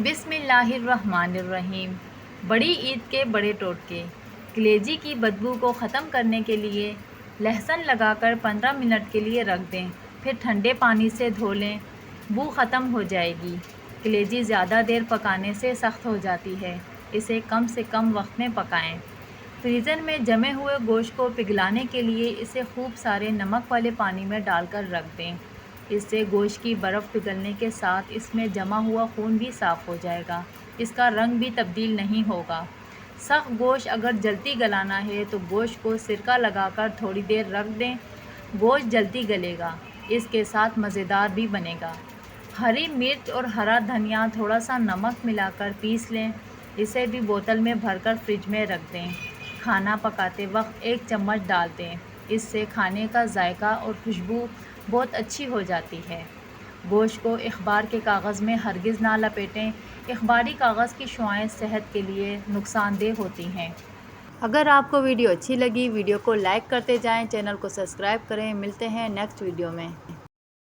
بسم اللہ الرحمن الرحیم۔ بڑی عید کے بڑے ٹوٹکے۔ کلیجی کی بدبو کو ختم کرنے کے لیے لہسن لگا کر 15 منٹ کے لیے رکھ دیں، پھر ٹھنڈے پانی سے دھو لیں، بو ختم ہو جائے گی۔ کلیجی زیادہ دیر پکانے سے سخت ہو جاتی ہے، اسے کم سے کم وقت میں پکائیں۔ فریزر میں جمے ہوئے گوشت کو پگھلانے کے لیے اسے خوب سارے نمک والے پانی میں ڈال کر رکھ دیں، اس سے گوشت کی برف پگھلنے کے ساتھ اس میں جمع ہوا خون بھی صاف ہو جائے گا، اس کا رنگ بھی تبدیل نہیں ہوگا۔ سخت گوشت اگر جلدی گلانا ہے تو گوشت کو سرکہ لگا کر تھوڑی دیر رکھ دیں، گوشت جلدی گلے گا، اس کے ساتھ مزیدار بھی بنے گا۔ ہری مرچ اور ہرا دھنیا تھوڑا سا نمک ملا کر پیس لیں، اسے بھی بوتل میں بھر کر فریج میں رکھ دیں۔ کھانا پکاتے وقت 1 چمچ ڈال دیں، اس سے کھانے کا ذائقہ اور خوشبو بہت اچھی ہو جاتی ہے۔ گوشت کو اخبار کے کاغذ میں ہرگز نہ لپیٹیں، اخباری کاغذ کی شعاعیں صحت کے لیے نقصان دہ ہوتی ہیں۔ اگر آپ کو ویڈیو اچھی لگی، ویڈیو کو لائک کرتے جائیں، چینل کو سبسکرائب کریں۔ ملتے ہیں نیکسٹ ویڈیو میں۔